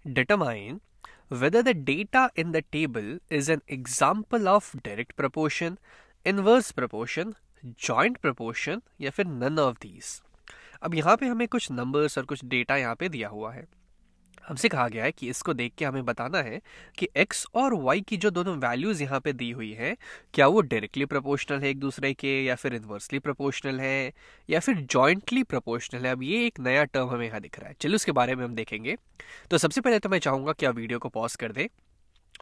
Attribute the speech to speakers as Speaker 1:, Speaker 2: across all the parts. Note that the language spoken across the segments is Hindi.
Speaker 1: Determine whether the data in the table is an example of direct proportion, inverse proportion, joint proportion या फिर none of these। अब यहाँ पे हमें कुछ नंबर्स और कुछ डेटा यहाँ पे दिया हुआ है। हमसे कहा गया है कि इसको देख के हमें बताना है कि x और y की जो दोनों वैल्यूज यहाँ पे दी हुई है क्या वो डायरेक्टली प्रोपोर्शनल है एक दूसरे के, या फिर इन्वर्सली प्रोपोर्शनल है, या फिर जॉइंटली प्रोपोर्शनल है। अब ये एक नया टर्म हमें यहाँ दिख रहा है, चलिए उसके बारे में हम देखेंगे। तो सबसे पहले तो मैं चाहूंगा कि आप वीडियो को पॉज कर दें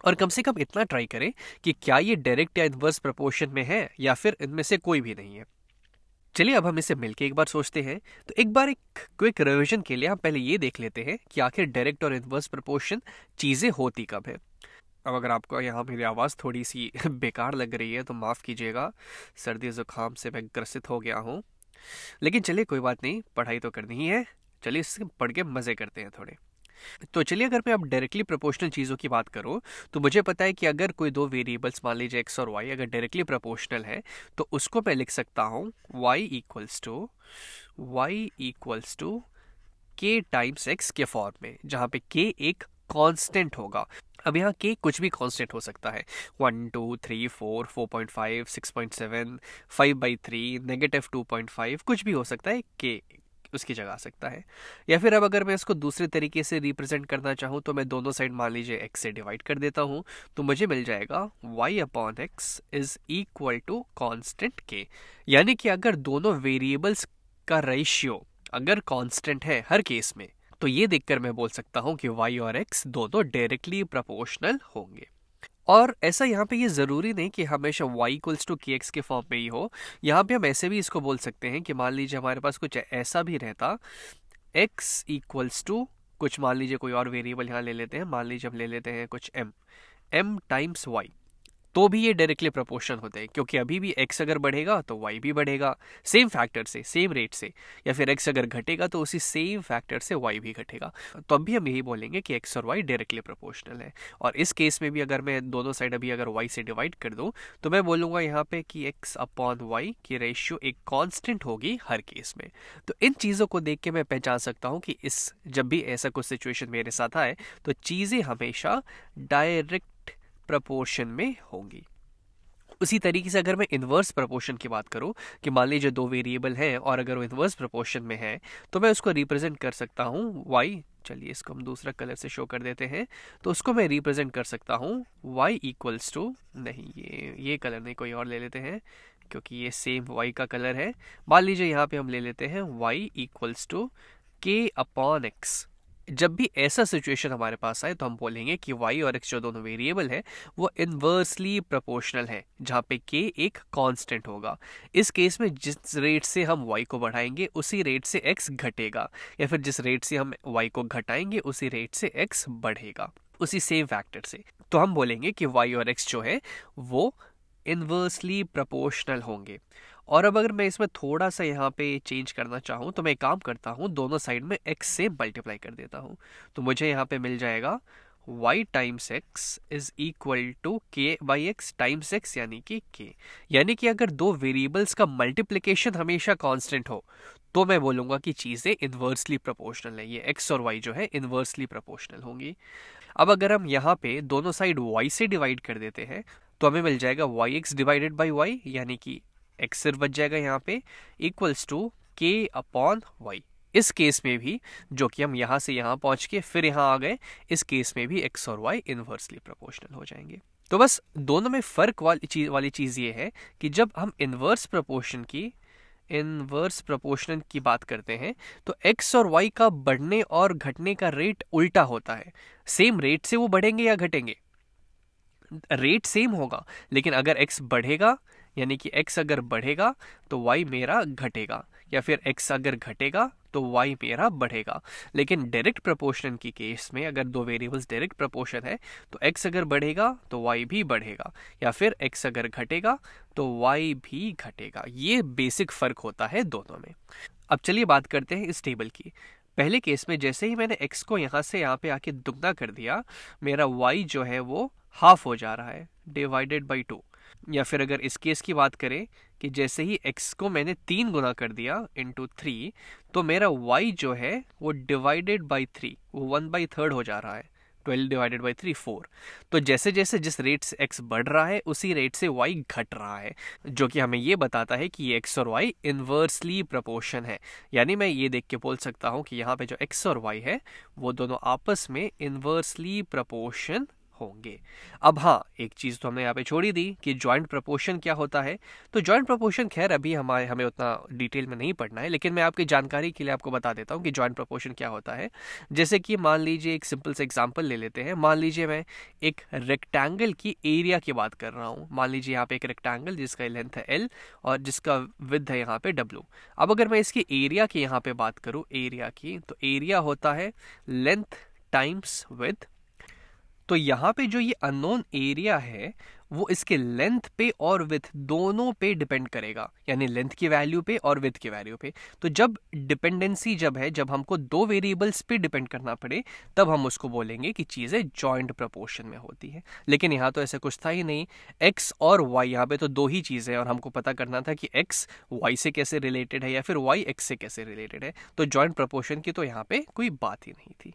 Speaker 1: और कम से कम इतना ट्राई करें कि क्या ये डायरेक्ट या इन्वर्स प्रोपोर्शन में है या फिर इनमें से कोई भी नहीं है। चलिए अब हम इसे मिलके एक बार सोचते हैं। तो एक बार एक क्विक रिवीजन के लिए हम पहले ये देख लेते हैं कि आखिर डायरेक्ट और इन्वर्स प्रोपोर्शन चीजें होती कब है। अब अगर आपको यहाँ मेरी आवाज़ थोड़ी सी बेकार लग रही है तो माफ़ कीजिएगा, सर्दी जुकाम से मैं ग्रसित हो गया हूँ। लेकिन चलिए कोई बात नहीं, पढ़ाई तो करनी ही है, चलिए इससे पढ़ के मज़े करते हैं थोड़े। तो चलिए अगर मैं अब डायरेक्टली प्रोपोर्शनल चीज़ों की बात करूं तो मुझे पता है कि अगर कोई दो वेरिएबल्स मान लीजिए x और y अगर डायरेक्टली प्रोपोर्शनल है तो उसको मैं लिख सकता हूं y equals to k times x के फॉर्म में, जहां पे k एक कांस्टेंट होगा। अब यहाँ k कुछ भी कांस्टेंट हो सकता है, 1 2 3 4 4.5 6.7 5/3 -2.5 कुछ भी हो सकता है, k उसकी जगह आ सकता है। या फिर अब अगर मैं इसको दूसरे तरीके से रिप्रेजेंट करना चाहूँ तो मैं दोनों साइड मान लीजिए x से डिवाइड कर देता हूँ, तो मुझे मिल जाएगा y/x is equal to constant k। यानी कि अगर दोनों वेरिएबल्स का रेशियो अगर कांस्टेंट है हर केस में, तो ये देखकर मैं बोल सकता हूँ कि y और x दोनों डायरेक्टली प्रोपोर्शनल होंगे। और ऐसा यहाँ पे ये ज़रूरी नहीं कि हमेशा y इक्वल्स टू kx के फॉर्म में ही हो। यहाँ पे हम ऐसे भी इसको बोल सकते हैं कि मान लीजिए हमारे पास कुछ ऐसा भी रहता, x इक्वल्स टू कुछ, मान लीजिए कोई और वेरिएबल यहाँ ले लेते हैं, मान लीजिए हम ले लेते हैं कुछ m टाइम्स y, तो भी ये डायरेक्टली प्रोपोर्शन होते हैं, क्योंकि अभी भी x अगर बढ़ेगा तो y भी बढ़ेगा सेम फैक्टर से, सेम रेट से, या फिर x अगर घटेगा तो उसी सेम फैक्टर से y भी घटेगा। तो अभी हम यही बोलेंगे कि x और y डायरेक्टली प्रोपोर्शनल है। और इस केस में भी अगर मैं दोनों साइड अभी अगर y से डिवाइड कर दूं तो मैं बोलूंगा यहाँ पे कि x/y की रेशियो एक कॉन्स्टेंट होगी हर केस में। तो इन चीज़ों को देख के मैं पहचान सकता हूँ कि इस जब भी ऐसा कुछ सिचुएशन मेरे साथ आए तो चीज़ें हमेशा डायरेक्ट प्रपोर्शन में होंगी। उसी तरीके से अगर मैं इन्वर्स प्रपोर्शन की बात करूं कि मान लीजिए दो वेरिएबल हैं और अगर वो इन्वर्स प्रपोर्शन में है तो मैं उसको रिप्रेजेंट कर सकता हूं y, चलिए इसको हम दूसरा कलर से शो कर देते हैं, तो उसको मैं रिप्रेजेंट कर सकता हूं y इक्वल्स टू, नहीं ये कलर नहीं, कोई और ले लेते हैं क्योंकि ये सेम y का कलर है। मान लीजिए यहाँ पे हम ले लेते हैं y इक्वल्स टू k/x। जब भी ऐसा सिचुएशन हमारे पास आए तो हम बोलेंगे कि y और x जो दोनों वेरिएबल है वो इन्वर्सली प्रोपोर्शनल है, जहाँ पे k एक कांस्टेंट होगा। इस केस में जिस रेट से हम y को बढ़ाएंगे उसी रेट से x घटेगा, या फिर जिस रेट से हम y को घटाएंगे उसी रेट से x बढ़ेगा, उसी सेम फैक्टर से। तो हम बोलेंगे कि y और x जो है वो इन्वर्सली प्रोपोर्शनल होंगे। और अब अगर मैं इसमें थोड़ा सा यहाँ पे चेंज करना चाहूँ तो मैं एक काम करता हूँ, दोनों साइड में x से मल्टीप्लाई कर देता हूँ, तो मुझे यहाँ पे मिल जाएगा y times x is equal to k/x times x, यानी कि k। यानी कि अगर दो वेरिएबल्स का मल्टीप्लिकेशन हमेशा कांस्टेंट हो तो मैं बोलूँगा कि चीज़ें इन्वर्सली प्रोपोर्शनल है, ये x और y जो है इन्वर्सली प्रोपोर्शनल होंगी। अब अगर हम यहाँ पे दोनों साइड y से डिवाइड कर देते हैं तो हमें मिल जाएगा yx डिवाइडेड बाई y, यानी कि x सिर्फ बच जाएगा यहाँ पे, इक्वल्स टू k/y। इस केस में भी जो कि हम यहाँ से यहाँ पहुँच के फिर यहाँ आ गए, इस केस में भी x और y इन्वर्सली प्रोपोर्शनल हो जाएंगे। तो बस दोनों में फर्क वाली चीज़ ये है कि जब हम इन्वर्स प्रोपोर्शन की बात करते हैं तो x और y का बढ़ने और घटने का रेट उल्टा होता है। सेम रेट से वो बढ़ेंगे या घटेंगे, रेट सेम होगा, लेकिन अगर x बढ़ेगा यानी कि x अगर बढ़ेगा तो y मेरा घटेगा, या फिर x अगर घटेगा तो y मेरा बढ़ेगा। लेकिन डायरेक्ट प्रोपोर्शन की केस में अगर दो वेरिएबल्स डायरेक्ट प्रोपोर्शन है तो x अगर बढ़ेगा तो y भी बढ़ेगा, या फिर x अगर घटेगा तो y भी घटेगा। ये बेसिक फर्क होता है दोनों में। अब चलिए बात करते हैं इस टेबल की। पहले केस में जैसे ही मैंने x को यहाँ से यहाँ पे आके दुगना कर दिया, मेरा y जो है वो हाफ हो जा रहा है, डिवाइडेड बाई 2। या फिर अगर इस केस की बात करें कि जैसे ही x को मैंने 3 गुना कर दिया इंटू 3, तो मेरा y जो है वो डिवाइडेड बाई 3, वो 1/3 हो जा रहा है। 12 डिवाइडेड बाई 3 4। तो जैसे जैसे जिस रेट से x बढ़ रहा है उसी रेट से y घट रहा है, जो कि हमें ये बताता है कि ये x और y इन्वर्सली प्रोपोर्शन है। यानी मैं ये देख के बोल सकता हूँ कि यहाँ पे जो x और y है वो दोनों आपस में इन्वर्सली प्रोपोर्शन होंगे। अब हाँ, एक चीज़ तो हमने यहाँ पे छोड़ी दी कि जॉइंट प्रपोर्शन क्या होता है। तो जॉइंट प्रपोर्शन खैर अभी हमें उतना डिटेल में नहीं पढ़ना है, लेकिन मैं आपकी जानकारी के लिए आपको बता देता हूँ कि जॉइंट प्रपोर्शन क्या होता है। जैसे कि मान लीजिए एक सिंपल सा एग्जांपल ले लेते हैं। मान लीजिए मैं एक रेक्टेंगल की एरिया की बात कर रहा हूँ। मान लीजिए यहाँ पे एक रेक्टेंगल जिसका लेंथ है L और जिसका विड्थ है यहाँ पे W। अब अगर मैं इसकी एरिया की यहाँ पे बात करूँ, एरिया की, तो एरिया होता है लेंथ टाइम्स विड्थ। तो यहाँ पे जो ये अननोन एरिया है वो इसके लेंथ पे और विड्थ दोनों पे डिपेंड करेगा, यानी लेंथ की वैल्यू पे और विड्थ की वैल्यू पे। तो जब डिपेंडेंसी जब हमको दो वेरिएबल्स पे डिपेंड करना पड़े तब हम उसको बोलेंगे कि चीज़ें जॉइंट प्रपोर्शन में होती है। लेकिन यहाँ तो ऐसा कुछ था ही नहीं, एक्स और वाई, यहाँ पे तो दो ही चीज़ें हैं और हमको पता करना था कि एक्स वाई से कैसे रिलेटेड है या फिर वाई एक्स से कैसे रिलेटेड है। तो जॉइंट प्रपोर्शन की तो यहाँ पे कोई बात ही नहीं थी।